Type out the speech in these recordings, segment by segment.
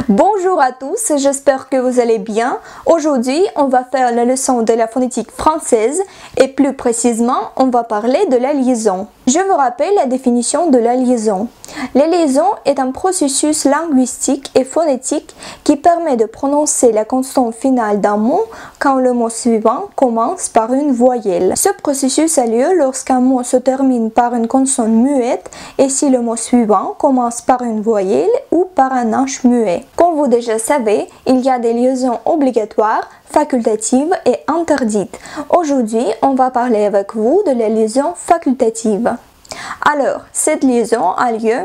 Bonjour à tous, j'espère que vous allez bien. Aujourd'hui, on va faire la leçon de la phonétique française et plus précisément, on va parler de la liaison. Je vous rappelle la définition de la liaison. La liaison est un processus linguistique et phonétique qui permet de prononcer la consonne finale d'un mot quand le mot suivant commence par une voyelle. Ce processus a lieu lorsqu'un mot se termine par une consonne muette et si le mot suivant commence par une voyelle ou par un H muet. Comme vous déjà savez, il y a des liaisons obligatoires, facultatives et interdites. Aujourd'hui, on va parler avec vous de la liaison facultative. Alors, cette liaison a lieu,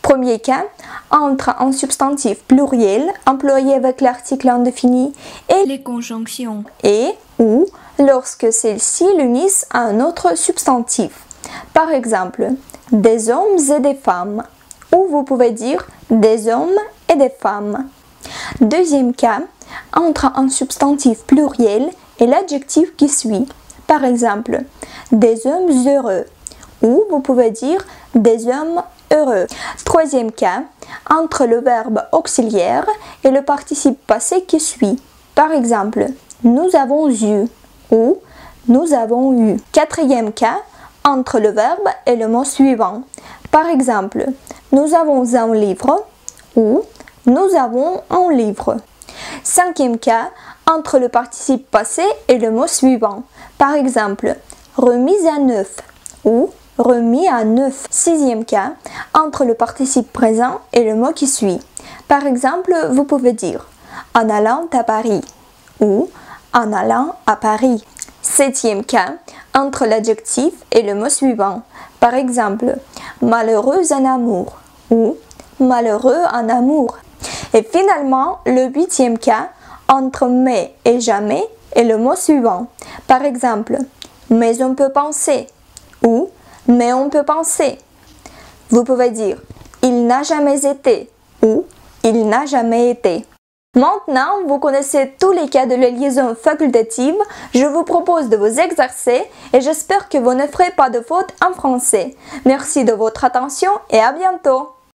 premier cas, entre un substantif pluriel employé avec l'article indéfini et les conjonctions et ou lorsque celles-ci l'unissent à un autre substantif. Par exemple, des hommes et des femmes, ou vous pouvez dire des hommes et des femmes. Deuxième cas, entre un substantif pluriel et l'adjectif qui suit. Par exemple, des hommes heureux, ou vous pouvez dire des hommes heureux. Troisième cas, entre le verbe auxiliaire et le participe passé qui suit. Par exemple, nous avons eu ou nous avons eu. Quatrième cas, entre le verbe et le mot suivant. Par exemple, nous avons un livre ou nous avons un livre. Cinquième cas, entre le participe passé et le mot suivant. Par exemple, remise à neuf ou remis à neuf. Sixième cas, entre le participe présent et le mot qui suit. Par exemple, vous pouvez dire en allant à Paris ou en allant à Paris. Septième cas, entre l'adjectif et le mot suivant. Par exemple, malheureux en amour ou malheureux en amour. Et finalement, le huitième cas, entre mais et jamais et le mot suivant. Par exemple, mais on peut penser ou mais on peut penser. Vous pouvez dire il n'a jamais été ou il n'a jamais été. Maintenant, vous connaissez tous les cas de la liaison facultative. Je vous propose de vous exercer et j'espère que vous ne ferez pas de fautes en français. Merci de votre attention et à bientôt.